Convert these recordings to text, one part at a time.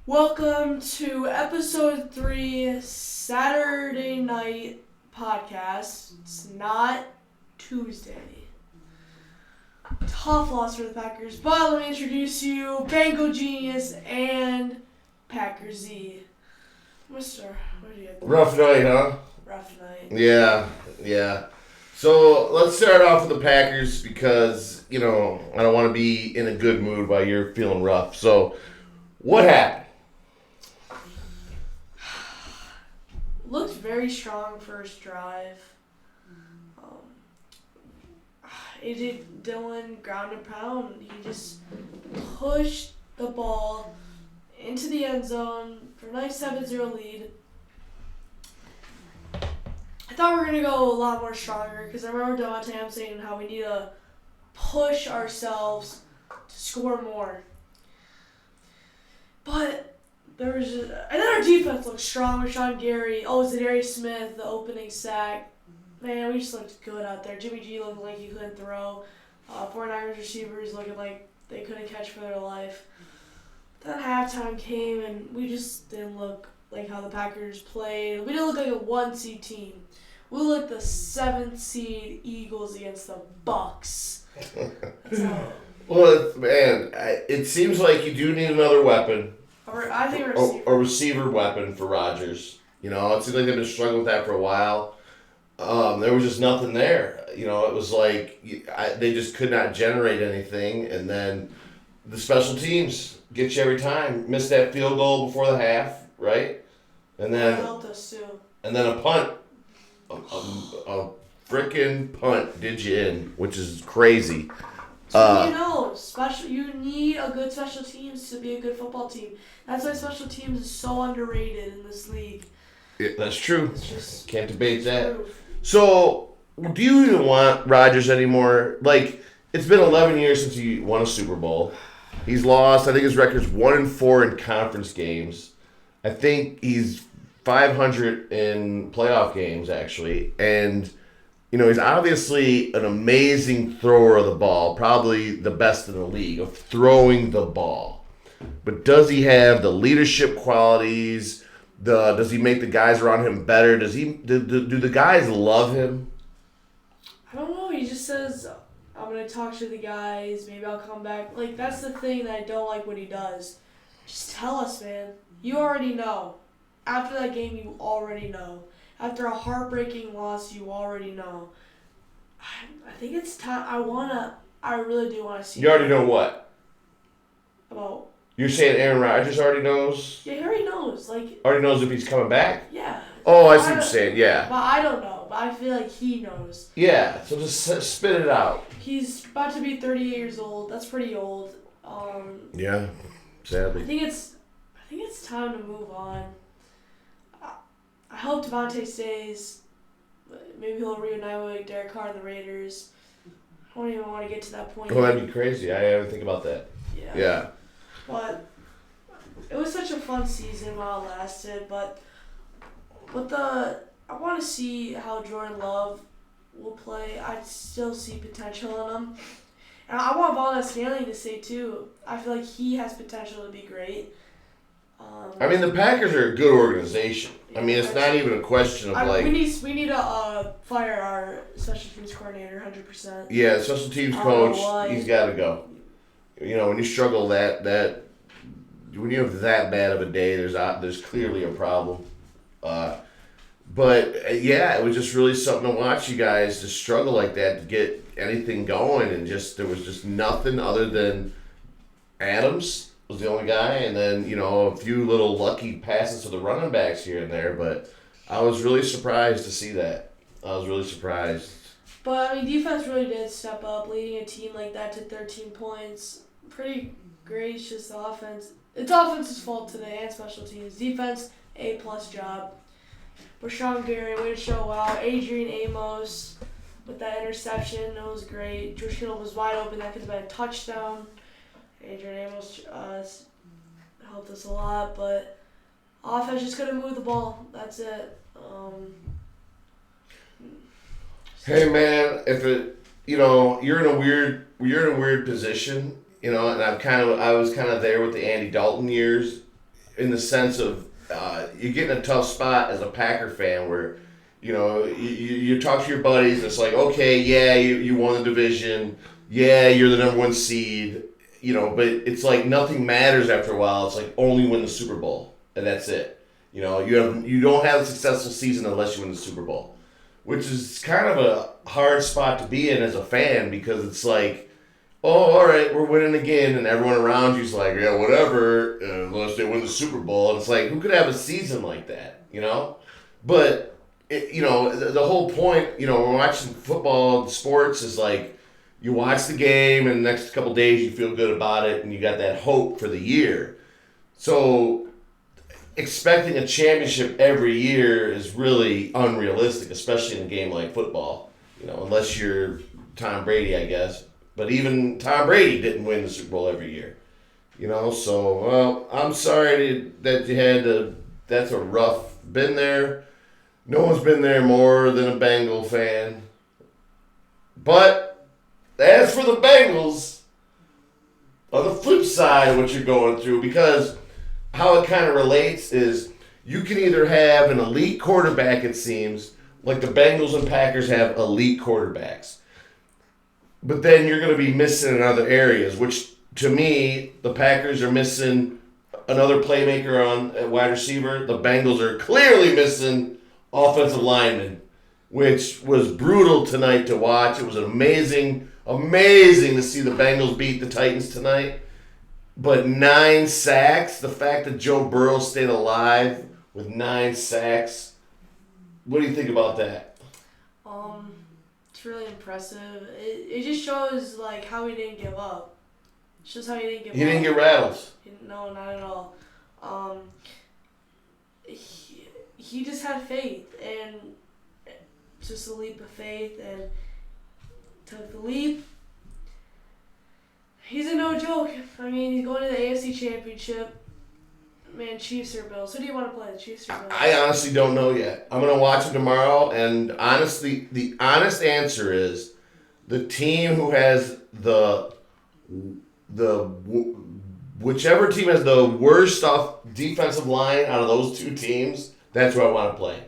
Welcome to episode 3, Saturday night podcast. It's not Tuesday. Tough loss for the Packers, but let me introduce you, Bengal Genius and Packer Z. Mister, what do you have? Rough night, huh? Rough night. Yeah. So let's start off with the Packers because, I don't want to be in a good mood while you're feeling rough. So, what happened? Looked very strong first drive. AJ Dillon ground and pound. He just pushed the ball into the end zone for a nice 7-0 lead. I thought we were going to go a lot more stronger because I remember Devontae saying how we need to push ourselves to score more. But there was just, and then our defense looked strong with Sean Gary. Zadarius Smith, the opening sack. Man, we just looked good out there. Jimmy G looked like he couldn't throw. 49ers receivers looking like they couldn't catch for their life. Then halftime came and we just didn't look like how the Packers played. We didn't look like a 1-seed team. We looked the 7th seed Eagles against the Bucks. That's how. Well, man, it seems like you do need another weapon. I think a receiver weapon for Rodgers. It seems like they've been struggling with that for a while. There was just nothing there. It was like they just could not generate anything. And then the special teams get you every time. Missed that field goal before the half, right? And then helped us too. And then a punt. A freaking punt did you in, which is crazy. You need a good special teams to be a good football team. That's why special teams is so underrated in this league. Yeah, that's true. Can't debate that. True. So, do you even want Rodgers anymore? Like, it's been 11 years since he won a Super Bowl. He's lost. I think his record's 1-4 in conference games. I think he's 500 in playoff games, actually. And, he's obviously an amazing thrower of the ball, probably the best in the league of throwing the ball. But does he have the leadership qualities? Does he make the guys around him better? Do the guys love him? I don't know. He just says, I'm going to talk to the guys. Maybe I'll come back. Like, that's the thing that I don't like what he does. Just tell us, man. You already know. After that game, you already know. After a heartbreaking loss, you already know. I think it's time. I really do want to see. You already know what? About. You're saying Aaron Rodgers already knows? Yeah, he already knows. Already knows if he's coming back? Yeah. Oh, I see what you're saying, yeah. But I don't know. But I feel like he knows. Yeah, so just spit it out. He's about to be 38 years old. That's pretty old. Yeah, sadly. I think it's time to move on. I hope Devontae stays. Maybe he'll reunite with Derek Carr and the Raiders. I don't even want to get to that point. Oh, that'd be crazy. I didn't think about that. Yeah. But it was such a fun season while it lasted. But I want to see how Jordan Love will play. I still see potential in him. And I want Valdez Scantling to stay too. I feel like he has potential to be great. The Packers are a good organization. It's not even a question of we need to fire our special teams coordinator 100%. Yeah, special teams coach, he's got to go. When you struggle when you have that bad of a day, there's clearly a problem. But it was just really something to watch you guys just struggle like that to get anything going, and there was just nothing other than Adams was the only guy, and then, a few little lucky passes to the running backs here and there, but I was really surprised to see that. I was really surprised. But, defense really did step up, leading a team like that to 13 points. Pretty gracious offense. It's offense's fault today and special teams. Defense, A+ job. But Sean Gary, way to show out. Adrian Amos with that interception, it was great. George Kittle was wide open, that could have been a touchdown. Adrian Amos helped us a lot, but offense just couldn't move the ball. That's it. Hey man, if it, you're in a weird position, and I was kind of there with the Andy Dalton years. in the sense of you get in a tough spot as a Packer fan where, you talk to your buddies and it's like, okay, yeah, you won the division. Yeah, you're the number one seed. But it's like nothing matters after a while. It's like only win the Super Bowl and that's it. You don't have a successful season unless you win the Super Bowl, which is kind of a hard spot to be in as a fan because it's like, oh, all right, we're winning again, and everyone around you's like, yeah, whatever, unless they win the Super Bowl. And it's like, who could have a season like that, But, the whole point, we're watching football, sports is like, you watch the game, and the next couple days you feel good about it, and you got that hope for the year. So, expecting a championship every year is really unrealistic, especially in a game like football, unless you're Tom Brady, I guess. But even Tom Brady didn't win the Super Bowl every year, So, well, I'm sorry that you had to. That's a rough. Been there. No one's been there more than a Bengal fan. But as for the Bengals, on the flip side of what you're going through, because how it kind of relates is you can either have an elite quarterback, it seems, like the Bengals and Packers have elite quarterbacks. But then you're going to be missing in other areas, which to me, the Packers are missing another playmaker on wide receiver. The Bengals are clearly missing offensive linemen, which was brutal tonight to watch. It was amazing to see the Bengals beat the Titans tonight. But 9 sacks, the fact that Joe Burrow stayed alive with 9 sacks, what do you think about that? It's really impressive. It just shows like how he didn't give up. It shows how he didn't give up. He didn't get rattled. No, not at all. He just had faith and just a leap of faith and took the leap. He's a no joke. I mean, he's going to the AFC Championship. Man, Chiefs or Bills? Who do you want to play, the Chiefs or Bills? I honestly don't know yet. I'm going to watch it tomorrow, and honestly, the honest answer is the team who has whichever team has the worst defensive line out of those two teams, that's who I want to play.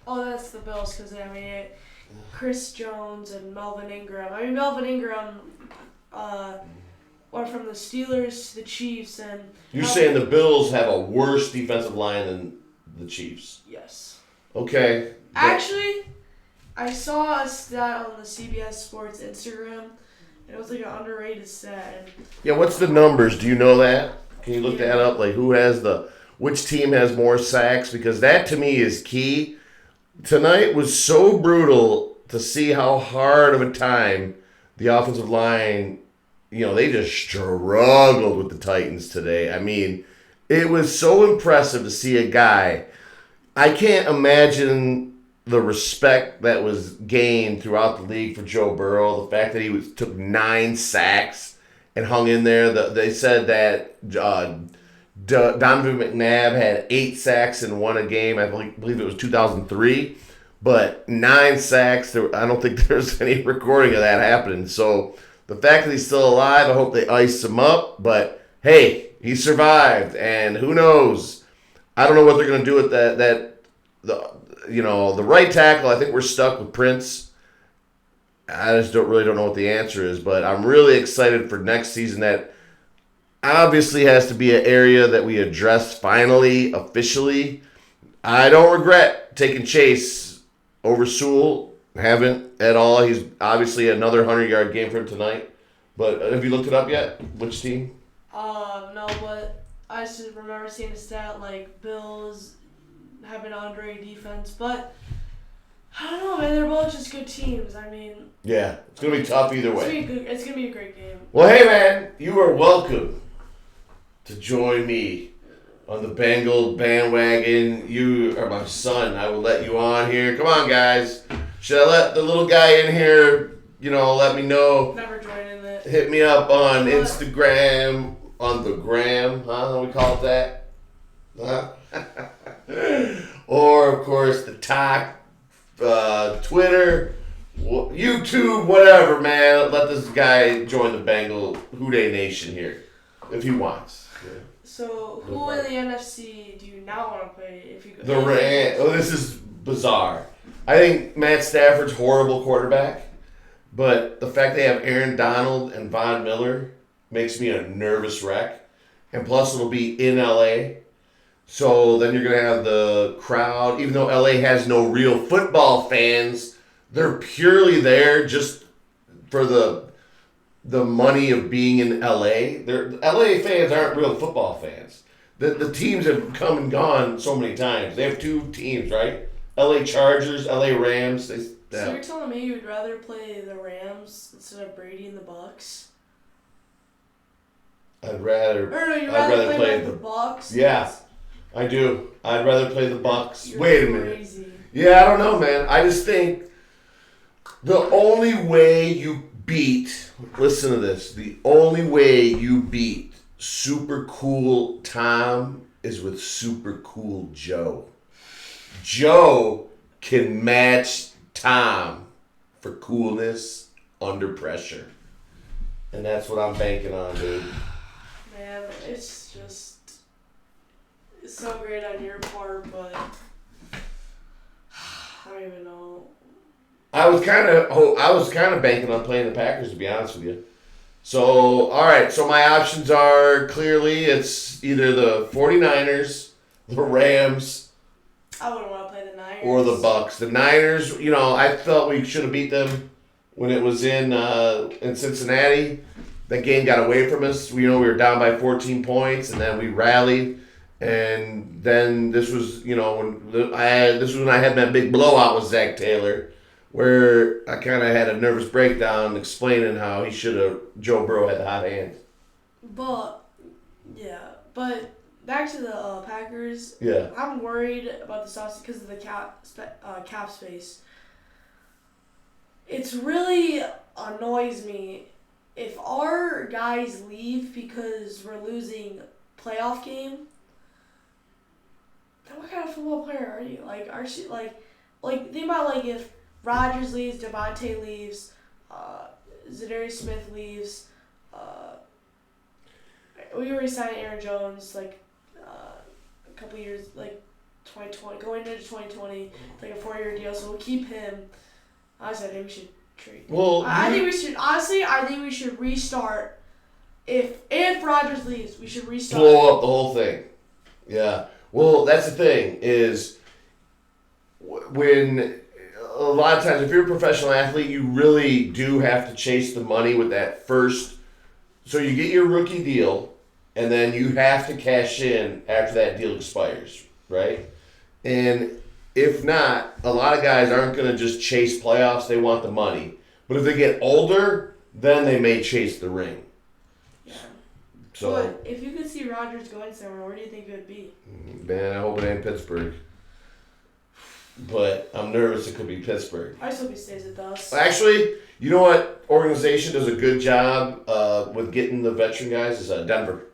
Oh, that's the Bills, because, Chris Jones and Melvin Ingram. Melvin Ingram went from the Steelers to the Chiefs. And you're saying the Bills have a worse defensive line than the Chiefs? Yes. Okay. Actually, I saw a stat on the CBS Sports Instagram. It was like an underrated stat. Yeah, what's the numbers? Do you know that? Can you look that up? Like which team has more sacks? Because that to me is key. Tonight was so brutal to see how hard of a time the offensive line, they just struggled with the Titans today. It was so impressive to see a guy. I can't imagine the respect that was gained throughout the league for Joe Burrow. The fact that he took 9 sacks and hung in there. They said that Donovan McNabb had 8 sacks and won a game. I believe it was 2003. But 9 sacks, I don't think there's any recording of that happening. So the fact that he's still alive, I hope they ice him up. But hey, he survived, and who knows? I don't know what they're going to do with the right tackle. I think we're stuck with Prince. I just don't know what the answer is, but I'm really excited for next season. That obviously has to be an area that we address finally, officially. I don't regret taking Chase over Sewell. Haven't at all. He's obviously another 100-yard game for him tonight. But have you looked it up yet? Which team? No, but I just remember seeing a stat like Bills have an Andre defense, but I don't know, man. They're both just good teams. Yeah, it's gonna be tough either way. It's gonna be a great game. Well, hey, man, you are welcome to join me on the Bengal bandwagon. You are my son. I will let you on here. Come on, guys. Should I let the little guy in here? Let me know. Never joining it. Hit me up on Instagram, on the gram, huh? We call it that? Huh? Or, of course, the talk, Twitter, YouTube, whatever, man. Let this guy join the Bengal Houday Nation here, if he wants. Yeah. So, who in the NFC do you not want to play if you go? The Rams. Oh, this is bizarre. I think Matt Stafford's horrible quarterback, but the fact they have Aaron Donald and Von Miller makes me a nervous wreck. And plus, it'll be in LA. So then you're going to have the crowd. Even though LA has no real football fans, they're purely there just for the money of being in LA. LA fans aren't real football fans. The teams have come and gone so many times. They have two teams, right? LA Chargers, LA Rams. So you're telling me you'd rather play the Rams instead of Brady and the Bucks? I'd rather play the Bucks. Yeah, I do. I'd rather play the Bucks. You're Wait a crazy. minute. Yeah, I don't know, man. I just think the only way you beat. Listen to this. The only way you beat Super Cool Tom is with Super Cool Joe. Joe can match Tom for coolness under pressure. And that's what I'm banking on, dude. Man, it's so great on your part, but I don't even know. I was kind of banking on playing the Packers, to be honest with you. So, all right. So my options are clearly it's either the 49ers, the Rams, I wouldn't want to play the Niners. Or the Bucks. The Niners, I felt we should have beat them when it was in Cincinnati. That game got away from us. We were down by 14 points, and then we rallied. And then this was, when I had that big blowout with Zach Taylor, where I kind of had a nervous breakdown explaining how Joe Burrow had the hot hand. But back to the Packers. Yeah. I'm worried about the offseason because of the cap space. It's really annoys me if our guys leave because we're losing playoff game. Then what kind of football player are you? Think about if Rodgers leaves, Devontae leaves, Zadarius Smith leaves. We already signed Aaron Jones a couple years, 2020, going into 2020, a 4-year deal. So we'll keep him. Honestly, I think we should trade. Well, I think we should restart. If Rodgers leaves, we should restart. Blow up the whole thing. Yeah. Well, that's the thing is when a lot of times if you're a professional athlete, you really do have to chase the money with that first. So you get your rookie deal, and then you have to cash in after that deal expires, right? And if not, a lot of guys aren't going to just chase playoffs. They want the money. But if they get older, then they may chase the ring. Yeah. So, but if you could see Rodgers going somewhere, where do you think it would be? Man, I hope it ain't Pittsburgh. But I'm nervous it could be Pittsburgh. I just hope he stays with us. Actually, you know what organization does a good job with getting the veteran guys is Denver.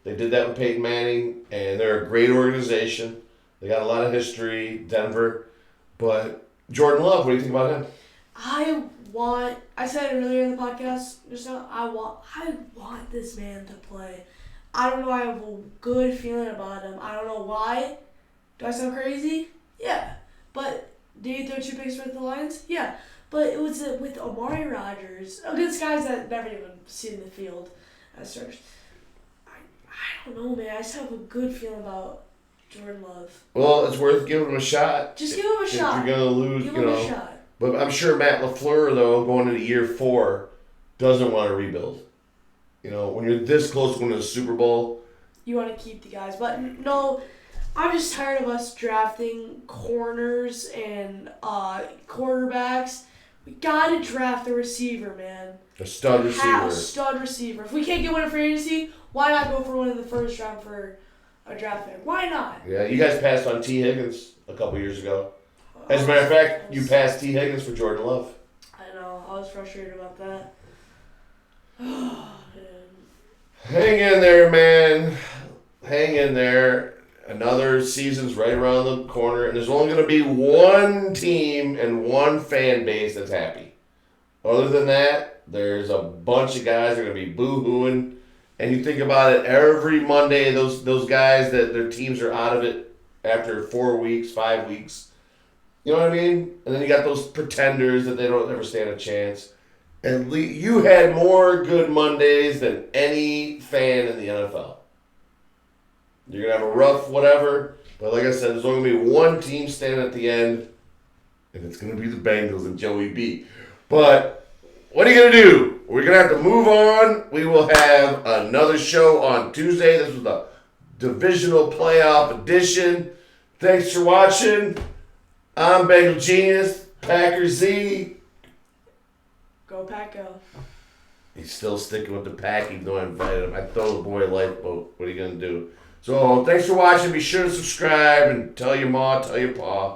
They did that with Peyton Manning, and they're a great organization. They got a lot of history, Denver. But Jordan Love, what do you think about him? I said it earlier in the podcast just now, I want this man to play. I don't know, I have a good feeling about him. I don't know why. Do I sound crazy? Yeah. But did he throw 2 picks with the Lions? Yeah. But it was with Amari Rodgers against guys that never even seen the field as starters. I don't know, man. I just have a good feeling about Jordan Love. Well, it's worth giving him a shot. Just give him a shot. If you're going to lose, give him a shot. But I'm sure Matt LaFleur, though, going into year 4, doesn't want to rebuild. When you're this close to winning the Super Bowl. You want to keep the guys. But no, I'm just tired of us drafting corners and quarterbacks. We got to draft a receiver, man. A stud receiver. A stud receiver. If we can't get one in free agency, why not go for one in the first round for a draft pick? Why not? Yeah, you guys passed on T. Higgins a couple years ago. As a matter of fact, you passed T. Higgins for Jordan Love. I know. I was frustrated about that. Hang in there, man. Hang in there. Another season's right around the corner, and there's only going to be one team and one fan base that's happy. Other than that, there's a bunch of guys that are going to be boo-hooing And you think about it, every Monday, those guys that their teams are out of it after 4 weeks, 5 weeks. You know what I mean? And then you got those pretenders that they don't ever stand a chance. And you had more good Mondays than any fan in the NFL. You're going to have a rough whatever, but like I said, there's only going to be one team standing at the end, and it's going to be the Bengals and Joey B. But what are you going to do? We're going to have to move on. We will have another show on Tuesday. This was the divisional playoff edition. Thanks for watching. I'm Bengal Genius, Packer Z. Go Pack Go. He's still sticking with the pack even though I invited him. I throw the boy a lifeboat. What are you going to do? So thanks for watching. Be sure to subscribe and tell your ma, tell your pa.